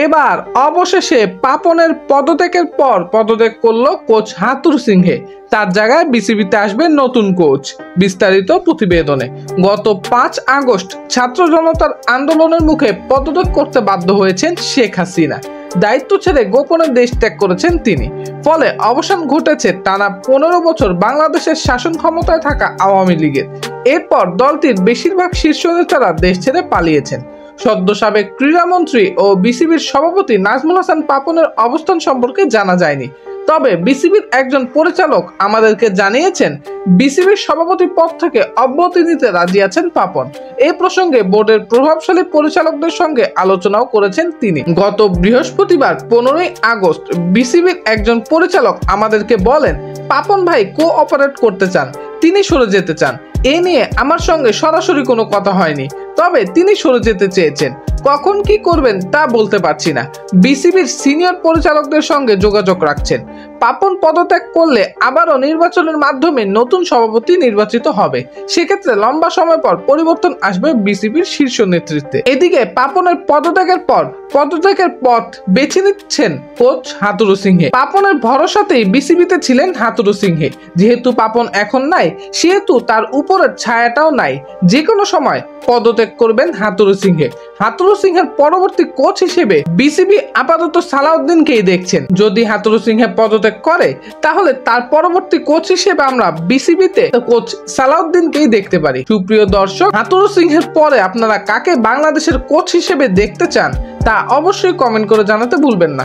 এবার অবশেষে পাপনের পদত্যাগের পর পদত্যাগ করলো কোচ হাথুরু সিংহে। তার জায়গায় বিসিবিতে আসবে নতুন কোচ। বিস্তারিত প্রতিবেদনে। গত 5 আগস্ট ছাত্র জনতার আন্দোলনের মুখে পদত্যাগ করতে বাধ্য হয়েছেন শেখ হাসিনা। দায়িত্ব ছেড়ে গোপনে দেশ ত্যাগ করেছেন তিনি। ফলে অবসান ঘটেছে টানা 15 বছর বাংলাদেশের শাসন ক্ষমতায় থাকা আওয়ামী লীগের। এরপর দলটির বেশিরভাগ শীর্ষ নেতারা দেশ ছেড়ে পালিয়েছেন। সদ্য সাবেক ক্রীড়ামন্ত্রী ও বিসিবির সভাপতি নাজমুল হাসান পাপনের অবস্থান সম্পর্কে জানা যায়নি। তবে বিসিবির একজন পরিচালক আমাদেরকে জানিয়েছেন, বিসিবির সভাপতি পদ থেকে অব্যাহতি নিতে রাজি আছেন পাপন। এই প্রসঙ্গে বোর্ডের প্রভাবশালী পরিচালকদের সঙ্গে আলোচনাও করেছেন তিনি। গত বৃহস্পতিবার 15 আগস্ট বিসিবির একজন পরিচালক আমাদেরকে বলেন, পাপন ভাই কোঅপারেট করতে চান, তিনি সরে যেতে চান। এ নিয়ে আমার সঙ্গে সরাসরি কোনো কথা হয়নি, তবে তিনি সরে যেতে চেয়েছেন। কখন কি করবেন তা বলতে পারছি না। বিসিবির সিনিয়র পরিচালকদের সঙ্গে যোগাযোগ রাখছেন। পাপন পদত্যাগ করলে আবারও নির্বাচনের মাধ্যমে নতুন সভাপতি নির্বাচিত হবে। সেক্ষেত্রে লম্বা সময় পর পরিবর্তন আসবে বিসিবির শীর্ষ নেতৃত্বে। এদিকে পাপনের পদত্যাগের পর পদত্যাগের পথ বেছে নিচ্ছেন কোচ হাথুরু সিংহে। পাপনের ভরসাতেই বিসিবিতে ছিলেন হাথুরু সিংহে। যেহেতু পাপন এখন নাই, সেহেতু তার উপরের ছায়াটাও নাই। যে কোনো সময় পদত্যাগ করবেন হাথুরু সিংহে। হাথুরু সিংহের পরবর্তী কোচ হিসেবে বিসিবি আপাতত সালাউদ্দিনকেই দেখছেন। যদি হাথুরু সিংহে পদত্যাগ করে, তাহলে তার পরবর্তী কোচ হিসেবে আমরা বিসিবিতে কোচ সালাউদ্দিনকেই দেখতে পারি। সুপ্রিয় দর্শক, হাথুরু সিংহের পরে আপনারা কাকে বাংলাদেশের কোচ হিসেবে দেখতে চান তা অবশ্যই কমেন্ট করে জানাতে ভুলবেন না।